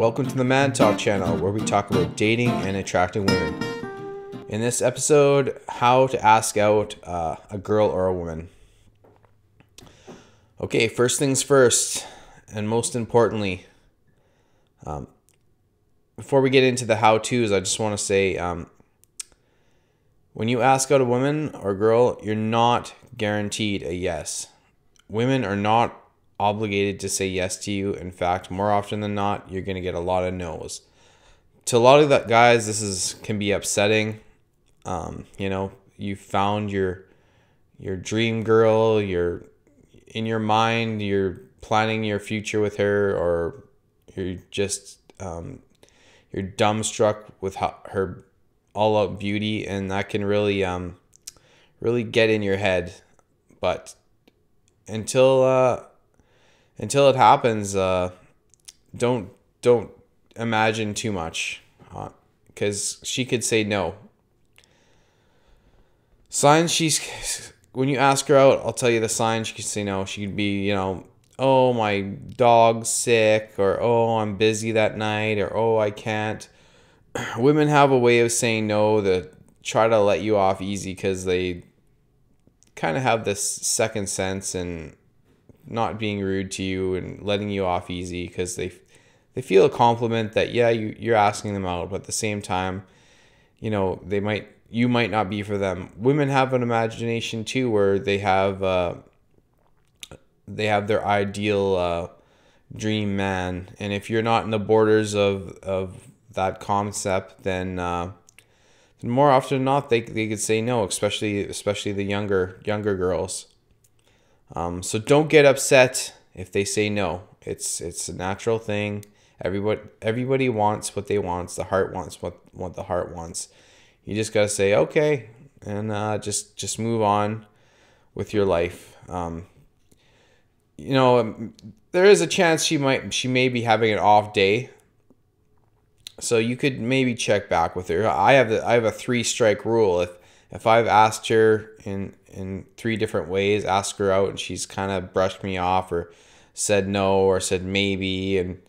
Welcome to the Man Talk channel, where we talk about dating and attracting women. In this episode, how to ask out a girl or a woman. Okay, first things first, and most importantly, before we get into the how-tos, I just want to say, when you ask out a woman or girl, you're not guaranteed a yes. Women are not obligated to say yes to you. In fact, more often than not, you're going to get a lot of no's. To a lot of that guys, can be upsetting. You found your dream girl. You're in your mind. You're planning your future with her, or you're just you're dumbstruck with her all-out beauty, and that can really get in your head. But until it happens, don't imagine too much, because she could say no. Signs when you ask her out, I'll tell you the signs she could say no. She could be, oh, my dog's sick, or oh, I'm busy that night, or oh, I can't. Women have a way of saying no that try to let you off easy, because they kind of have this second sense and not being rude to you and letting you off easy, because they feel a compliment that, yeah, you're asking them out, but at the same time, you might not be for them. Women have an imagination too, where they have their ideal dream man, and if you're not in the borders of that concept, then more often than not, they could say no, especially the younger girls. So don't get upset if they say no. It's a natural thing. Everybody wants what they want. The heart wants what the heart wants. You just gotta say okay, and just move on with your life. There is a chance she may be having an off day, so you could maybe check back with her. I have a 3-strike rule. If I've asked her in 3 different ways, ask her out, and she's kind of brushed me off or said no or said maybe, and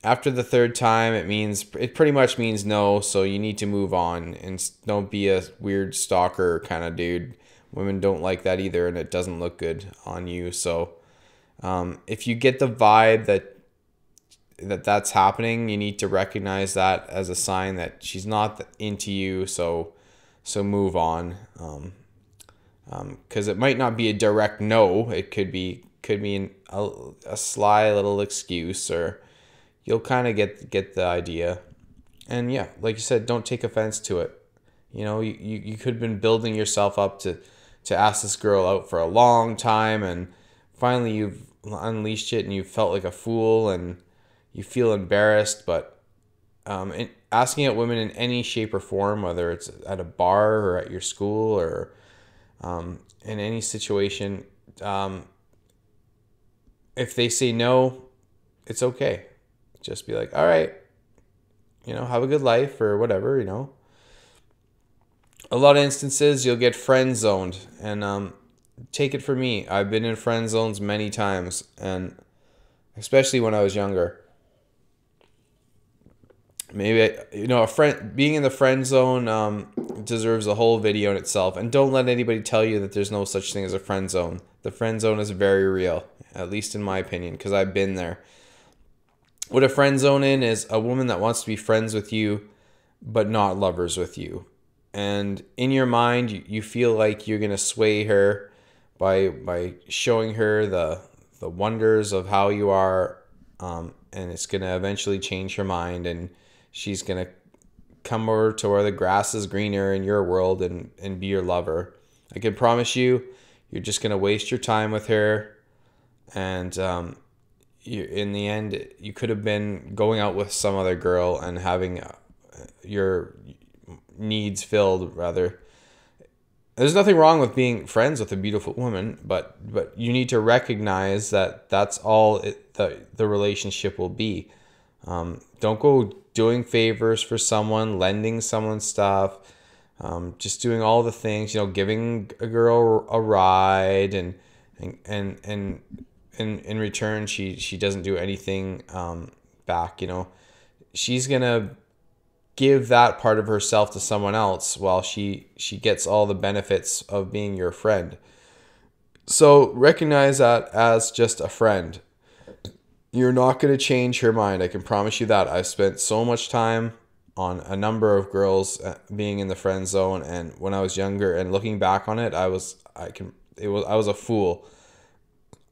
after the 3rd time, it pretty much means no. So you need to move on, and don't be a weird stalker kind of dude. Women don't like that either, and it doesn't look good on you. So if you get the vibe that's happening, you need to recognize that as a sign that she's not into you. So move on, because it might not be a direct no. It could be a sly little excuse, or you'll kind of get the idea. And yeah, like you said, don't take offense to it. You could have been building yourself up to ask this girl out for a long time, and finally you've unleashed it, and you felt like a fool, and you feel embarrassed. But asking out women in any shape or form, whether it's at a bar or at your school or in any situation, if they say no, it's okay. Just be like, all right, have a good life or whatever. A lot of instances you'll get friend zoned, and take it from me, I've been in friend zones many times, and especially when I was younger. Maybe a friend being in the friend zone deserves a whole video in itself. And don't let anybody tell you that there's no such thing as a friend zone. The friend zone is very real, at least in my opinion, because I've been there. What a friend zone is a woman that wants to be friends with you, but not lovers with you. And in your mind, you feel like you're gonna sway her by showing her the wonders of how you are, and it's gonna eventually change her mind, and she's gonna come over to where the grass is greener in your world and be your lover. I can promise you're just gonna waste your time with her, and in the end, you could have been going out with some other girl and having your needs filled, rather. There's nothing wrong with being friends with a beautiful woman, but you need to recognize that that's all the relationship will be. Don't go doing favors for someone, lending someone stuff, just doing all the things, giving a girl a ride, and in return she doesn't do anything back, she's gonna give that part of herself to someone else while she gets all the benefits of being your friend. So recognize that as just a friend. You're not going to change her mind. I can promise you that. I've spent so much time on a number of girls being in the friend zone, and when I was younger and looking back on it, I was a fool.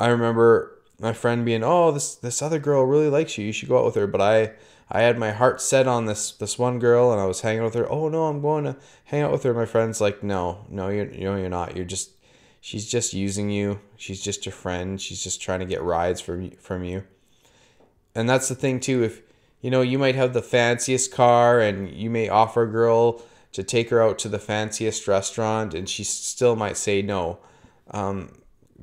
I remember my friend being, "Oh, this other girl really likes you. You should go out with her." But I had my heart set on this one girl, and I was hanging with her. "Oh no, I'm going to hang out with her." My friend's like, "No, you're not. She's just using you. She's just your friend. She's just trying to get rides from you." And that's the thing too. If you might have the fanciest car, and you may offer a girl to take her out to the fanciest restaurant, and she still might say no,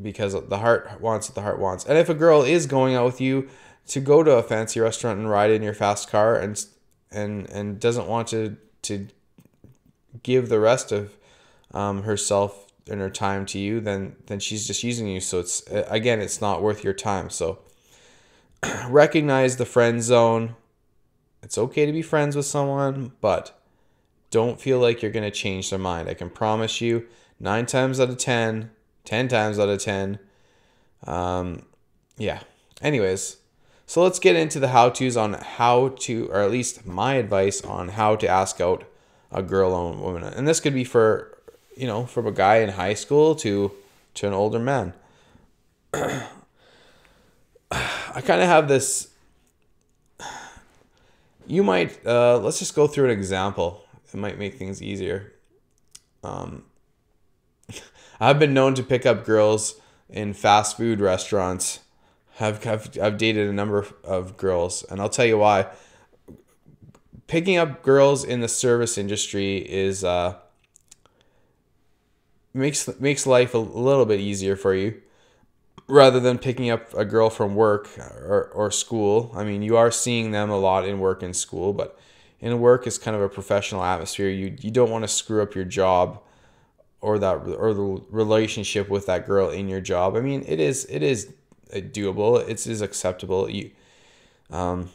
because the heart wants what the heart wants. And if a girl is going out with you to go to a fancy restaurant and ride in your fast car, and doesn't want to give the rest of herself and her time to you, then she's just using you. So it's not worth your time. So recognize the friend zone. It's okay to be friends with someone, but don't feel like you're going to change their mind. I can promise you 9 times out of 10, 10 times out of 10. Yeah. Anyways, so let's get into the how-tos on how to, or at least my advice on how to ask out a girl or woman. And this could be for, from a guy in high school to an older man. I kind of have this. You might, let's just go through an example. It might make things easier. I've been known to pick up girls in fast food restaurants. I've dated a number of girls, and I'll tell you why. Picking up girls in the service industry is makes life a little bit easier for you, rather than picking up a girl from work or school. I mean, you are seeing them a lot in work and school, but in work is kind of a professional atmosphere. You don't want to screw up your job or the relationship with that girl in your job. I mean, it is doable. It is acceptable. But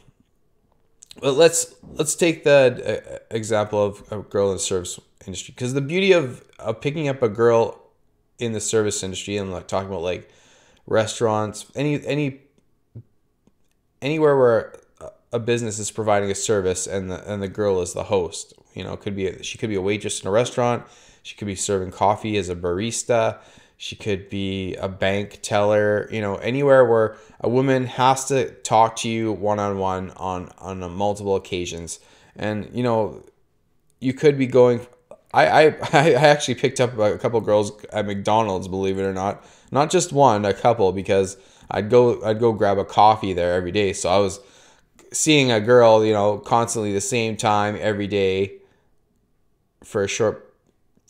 let's take the example of a girl in the service industry, because the beauty of picking up a girl in the service industry, and like talking about like restaurants, anywhere where a business is providing a service and the girl is the host. She could be a waitress in a restaurant. She could be serving coffee as a barista. She could be a bank teller. Anywhere where a woman has to talk to you one-on-one on multiple occasions. And you could be going. I actually picked up a couple girls at McDonald's, believe it or not. Not just one, a couple, because I'd go grab a coffee there every day. So I was seeing a girl, constantly the same time every day for a short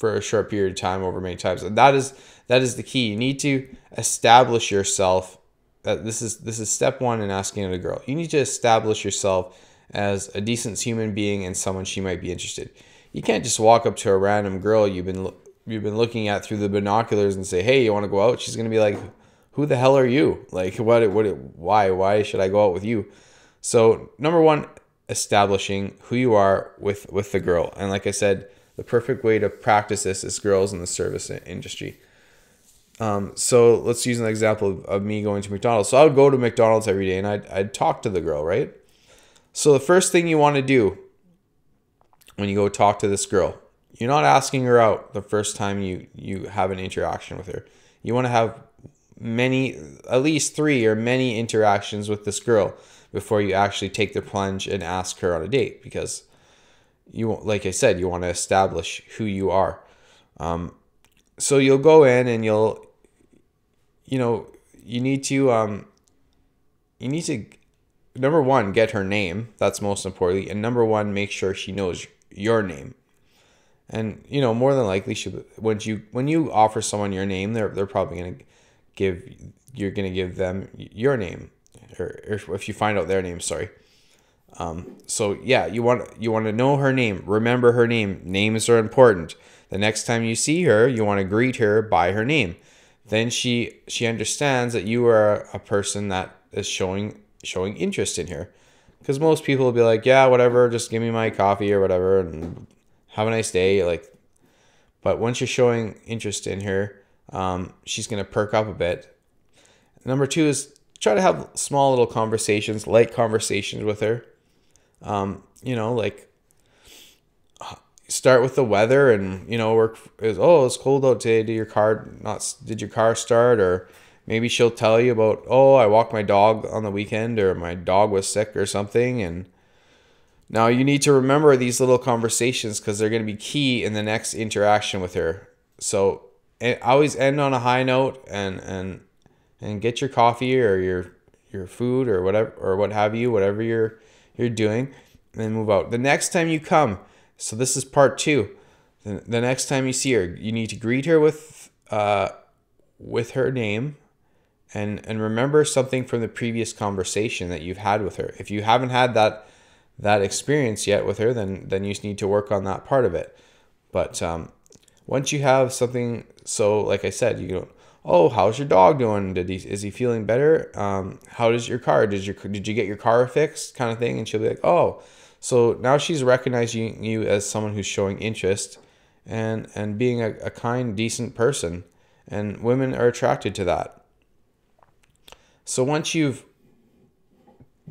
period of time over many times. And that is the key. You need to establish yourself. This is step one in asking out a girl. You need to establish yourself as a decent human being and someone she might be interested. You can't just walk up to a random girl you've been looking at through the binoculars and say, "Hey, you want to go out?" She's gonna be like, "Who the hell are you? Like, why should I go out with you?" So number one, establishing who you are with the girl. And like I said, the perfect way to practice this is girls in the service industry. So let's use an example of me going to McDonald's. So I would go to McDonald's every day, and I'd talk to the girl, right? So the first thing you want to do when you go talk to this girl, you're not asking her out the first time you have an interaction with her. You want to have at least 3 or many interactions with this girl before you actually take the plunge and ask her on a date, because like I said, you want to establish who you are. So you'll go in and you need to number one, get her name. That's most importantly. And number one, make sure she knows your name. And more than likely, when you offer someone your name, they're probably gonna give them your name, or if you find out their name, sorry. So yeah, you want to know her name, remember her name. Names are important. The next time you see her, you want to greet her by her name. Then she understands that you are a person that is showing interest in her. Because most people will be like, yeah, whatever, just give me my coffee or whatever, and have a nice day. Like, but once you're showing interest in her, she's gonna perk up a bit. Number two is try to have small little conversations, light conversations with her. Like start with the weather, and work is, oh, it's cold out today. Did your car start? Or maybe she'll tell you about, oh, I walked my dog on the weekend, or my dog was sick or something. And now you need to remember these little conversations because they're going to be key in the next interaction with her. So always end on a high note, and get your coffee or your food or whatever, or what have you, whatever you're doing, and then move out. The next time you come, so this is part two. The next time you see her, you need to greet her with her name, and remember something from the previous conversation that you've had with her. If you haven't had that experience yet with her, then you need to work on that part of it. But once you have something, so like I said, you go, oh, how's your dog doing? Is he feeling better? How does your car? Did you get your car fixed? Kind of thing. And she'll be like, oh. So now she's recognizing you as someone who's showing interest and being a kind, decent person. And women are attracted to that. So once you've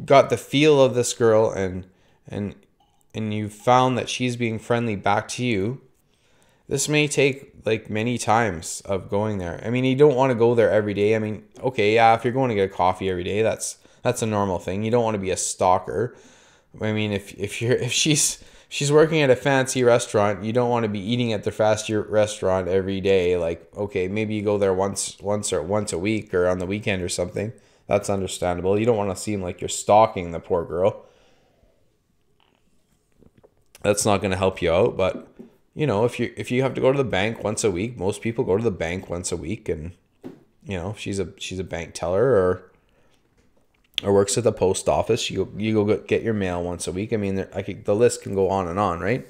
got the feel of this girl and you've found that she's being friendly back to you, this may take like many times of going there. I mean, you don't want to go there every day. I mean, okay, yeah, if you're going to get a coffee every day, that's a normal thing. You don't want to be a stalker. I mean, if she's working at a fancy restaurant, you don't want to be eating at the fast food restaurant every day. Like, okay, maybe you go there once a week or on the weekend or something. That's understandable. You don't want to seem like you're stalking the poor girl. That's not going to help you out. But if you have to go to the bank once a week, most people go to the bank once a week, and she's a bank teller or works at the post office. You go get your mail once a week. I mean, the list can go on and on, right?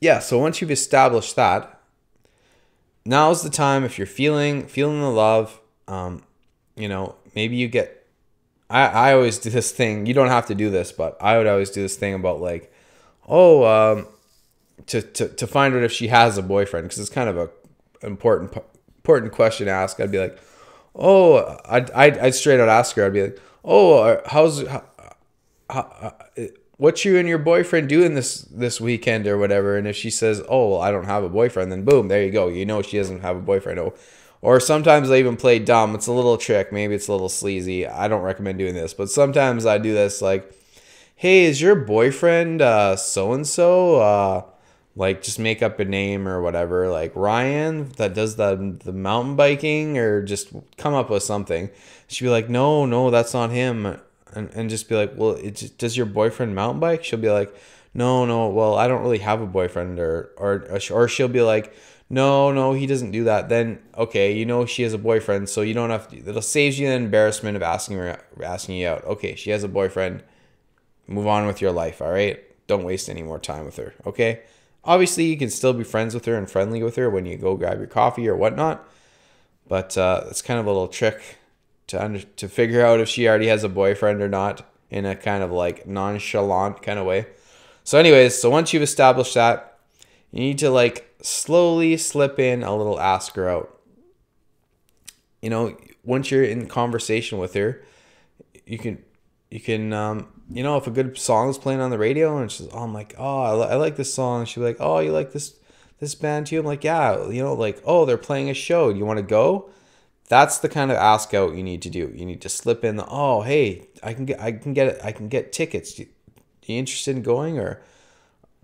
Yeah. So once you've established that, now's the time. If you're feeling the love, maybe you get. I always do this thing. You don't have to do this, but I would always do this thing about like, to find out if she has a boyfriend, because it's kind of a important question to ask. I'd be like, oh, I'd straight out ask her. I'd be like, oh, what you and your boyfriend doing this weekend or whatever? And if she says, oh, well, I don't have a boyfriend, then boom, there you go. She doesn't have a boyfriend. Oh, or sometimes I even play dumb. It's a little trick. Maybe it's a little sleazy. I don't recommend doing this, but sometimes I do this like, hey, is your boyfriend so-and-so? Like, just make up a name or whatever, like Ryan that does the mountain biking, or just come up with something. She'd be like, no, that's not him. And just be like, well, does your boyfriend mountain bike? She'll be like, no, well, I don't really have a boyfriend. Or she'll be like, no, he doesn't do that. Then, okay, she has a boyfriend, so you don't have to, it'll save you the embarrassment of asking you out. Okay, she has a boyfriend. Move on with your life, all right? Don't waste any more time with her, okay? Obviously, you can still be friends with her and friendly with her when you go grab your coffee or whatnot. But it's kind of a little trick to figure out if she already has a boyfriend or not, in a kind of like nonchalant kind of way. So anyways, once you've established that, you need to like slowly slip in a little ask her out. Once you're in conversation with her, you can if a good song is playing on the radio and she's, oh, I'm like, oh, I like this song. She'll be like, oh, you like this band too? I'm like, yeah, like, oh, they're playing a show. Do you want to go? That's the kind of ask out you need to do. You need to slip in oh, hey, I can get tickets. You interested in going? Or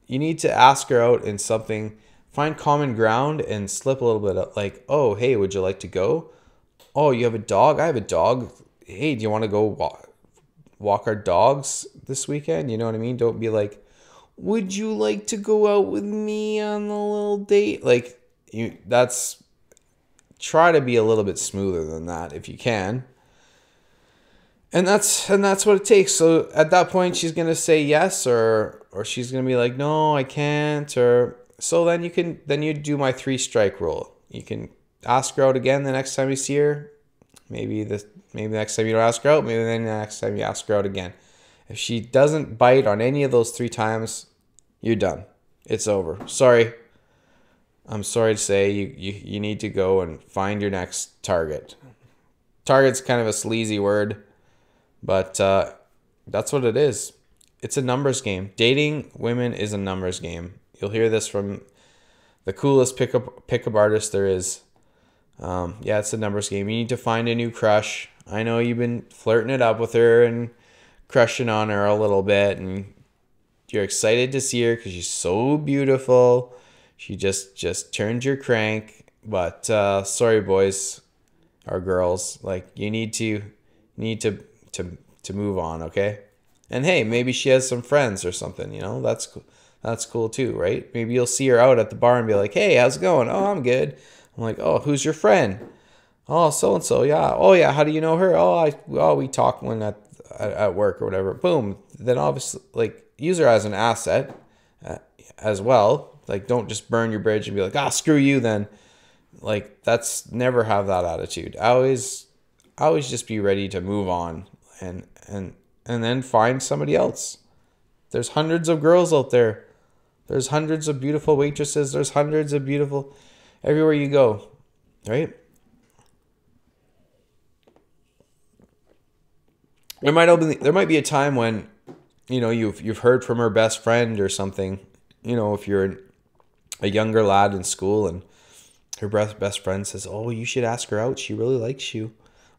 you need to ask her out in something, find common ground and slip a little bit up, like, oh, hey, would you like to go? Oh, you have a dog? I have a dog. Hey, do you want to go walk our dogs this weekend? You know what I mean? Don't be like, would you like to go out with me on a little date? Like, try to be a little bit smoother than that if you can. And that's what it takes. So at that point, she's going to say yes, or she's going to be like, no, I can't. Or so then you do my 3-strike rule. You can ask her out again the next time you see her. maybe the next time you don't ask her out, maybe then the next time you ask her out again. If she doesn't bite on any of those 3 times, you're done. It's over. Sorry. I'm sorry to say you need to go and find your next target. Target's kind of a sleazy word, but that's what it is. It's a numbers game. Dating women is a numbers game. You'll hear this from the coolest pickup artist there is. Yeah, it's a numbers game. You need to find a new crush. I know you've been flirting it up with her and crushing on her a little bit, and you're excited to see her because she's so beautiful. She just turned your crank. But sorry, boys or girls, like you need to move on, okay? And hey, maybe she has some friends or something. That's cool too, right? Maybe you'll see her out at the bar and be like, "Hey, how's it going?" "Oh, I'm good." I'm like, "Oh, who's your friend?" "Oh, so and so." "Yeah." "Oh, yeah. How do you know her?" We talk when at work or whatever." Boom. Then obviously, like, use her as an asset as well. Like, don't just burn your bridge and be like, screw you then. Like, never have that attitude. I always just be ready to move on and then find somebody else. There's hundreds of girls out there. There's hundreds of beautiful waitresses. There's hundreds of beautiful everywhere you go, right? There might be a time when, you've heard from her best friend or something. If you're a younger lad in school and her best friend says, "Oh, you should ask her out. She really likes you."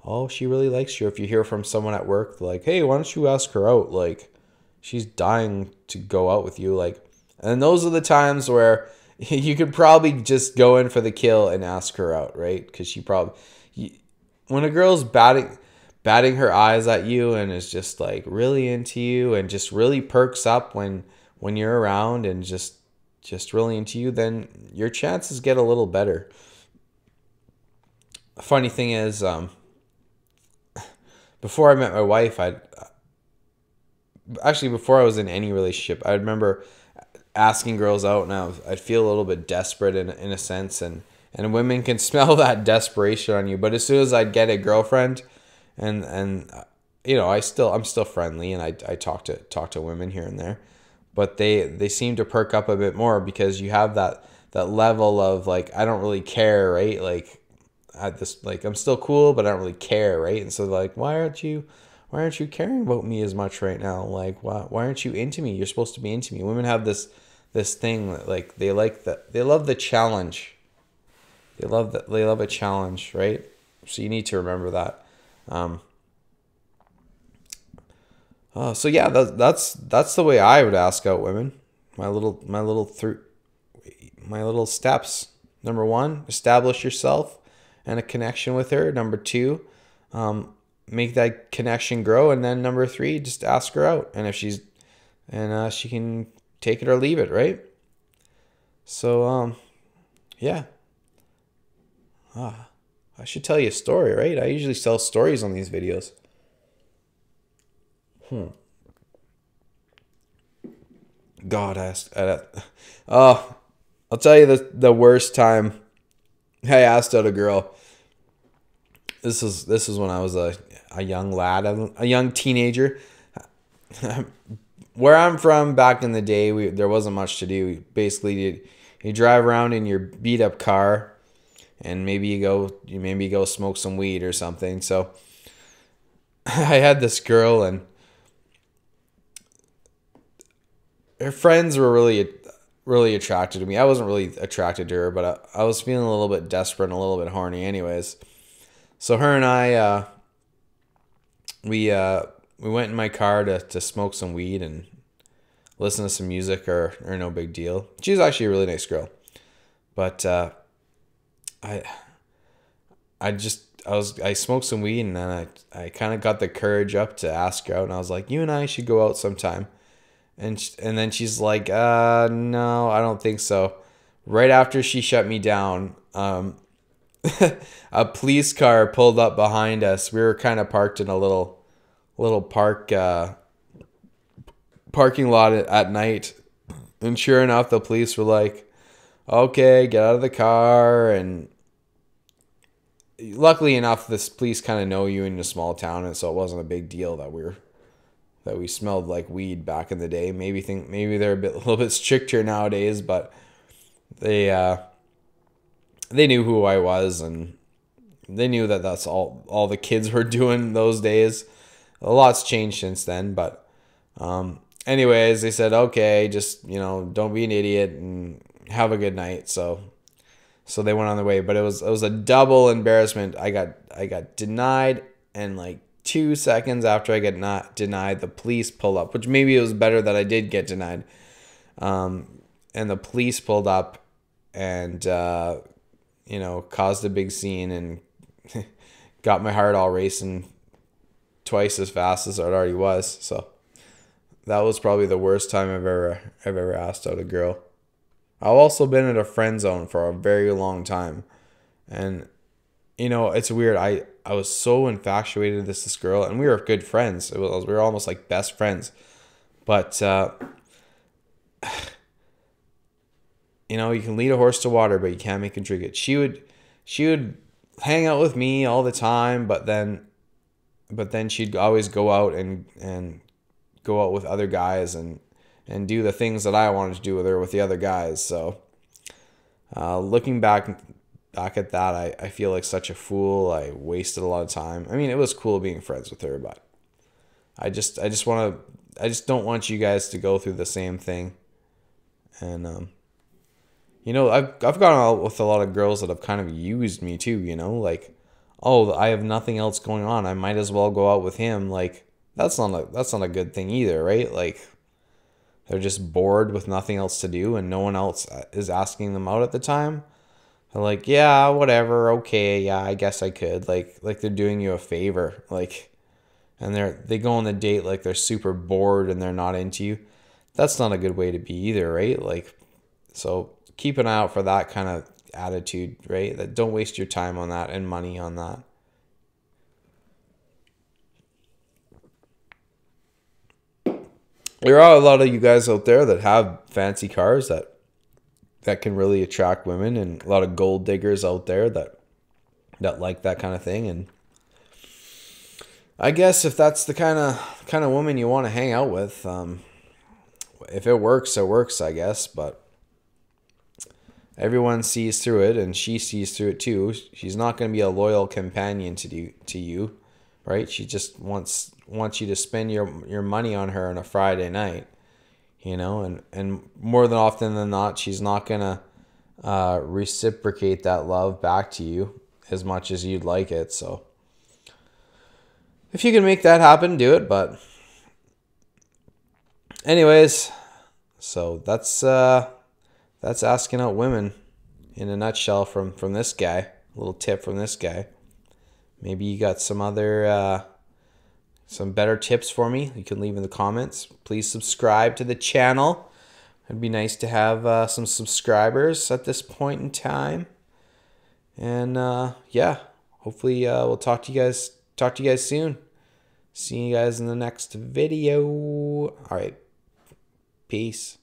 "Oh, she really likes you." If you hear from someone at work, like, "Hey, why don't you ask her out? Like, she's dying to go out with you." Like, and those are the times where you could probably just go in for the kill and ask her out, right? Because when a girl's batting her eyes at you and is just like really into you and just really perks up when you're around and just really into you, then your chances get a little better. Funny thing is, before I met my wife, before I was in any relationship, I remember asking girls out, and I'd feel a little bit desperate in a sense, and women can smell that desperation on you. But as soon as I'd get a girlfriend, and I'm still friendly, and I talk to women here and there, but they seem to perk up a bit more because you have that level of like, I don't really care, right? Like, I'm still cool, but I don't really care, right? And so like, why aren't you caring about me as much right now? Like, why aren't you into me? You're supposed to be into me. Women have this thing that, like, they love the challenge. They love a challenge, right? So you need to remember that. So yeah, that's the way I would ask out women. My little steps. Number 1, establish yourself and a connection with her. Number 2, make that connection grow, and then number 3, just ask her out, and if she can take it or leave it, right? So yeah. I should tell you a story, right? I usually tell stories on these videos. God, I'll tell you the worst time I asked out a girl. This is when I was a young lad, a young teenager. Where I'm from, back in the day, there wasn't much to do. Basically, you drive around in your beat up car, and maybe you go smoke some weed or something. So I had this girl, and her friends were really attracted to me. I wasn't really attracted to her, but I was feeling a little bit desperate and a little bit horny anyways. So her and I, we went in my car to smoke some weed and listen to some music or no big deal. She was actually a really nice girl. But I smoked some weed, and then I kind of got the courage up to ask her out, and I was like, "You and I should go out sometime." And then she's like, "No, I don't think so." Right after she shut me down, a police car pulled up behind us. We were kind of parked in a little parking lot at night, and sure enough, the police were like, "Okay, get out of the car," and luckily enough, this police kind of know you in a small town, and so it wasn't a big deal that we smelled like weed back in the day. Maybe they're a little bit stricter nowadays, but they knew who I was, and they knew that that's all the kids were doing those days. A lot's changed since then, but anyways, they said, okay, just, don't be an idiot and have a good night. So they went on their way, but it was a double embarrassment. I got denied, and like 2 seconds after I got not denied, the police pulled up, which maybe it was better that I did get denied. And the police pulled up and caused a big scene and got my heart all racing twice as fast as it already was. So that was probably the worst time I've ever asked out a girl. I've also been in a friend zone for a very long time, and it's weird. I was so infatuated with this girl, and we were good friends. We were almost like best friends, but you can lead a horse to water, but you can't make it drink it. She would hang out with me all the time, but then she'd always go out and go out with other guys and do the things that I wanted to do with her with the other guys. So looking back at that, I feel like such a fool. I wasted a lot of time. I mean, it was cool being friends with her, but I just don't want you guys to go through the same thing. And I've gone out with a lot of girls that have kind of used me too, like, oh, I have nothing else going on, I might as well go out with him. Like, that's not a good thing either, right? Like, they're just bored with nothing else to do and no one else is asking them out at the time. They're like, yeah, whatever, okay, yeah, I guess I could. Like they're doing you a favor. Like, and they go on the date like they're super bored and they're not into you. That's not a good way to be either, right? Like, so keep an eye out for that kind of attitude, right? That don't waste your time on that and money on that. There are a lot of you guys out there that have fancy cars that can really attract women, and a lot of gold diggers out there that like that kind of thing. And I guess if that's the kind of woman you want to hang out with, if it works, it works, I guess. But everyone sees through it, and she sees through it too. She's not going to be a loyal companion to you, right? She just wants you to spend your money on her on a Friday night, and more than often than not, she's not going to reciprocate that love back to you as much as you'd like it. So if you can make that happen, do it. But anyways, so that's asking out women in a nutshell from this guy. A little tip from this guy. Maybe you got some other some better tips for me, you can leave in the comments. Please subscribe to the channel. It'd be nice to have some subscribers at this point in time. And yeah, hopefully we'll talk to you guys soon. See you guys in the next video. All right, peace.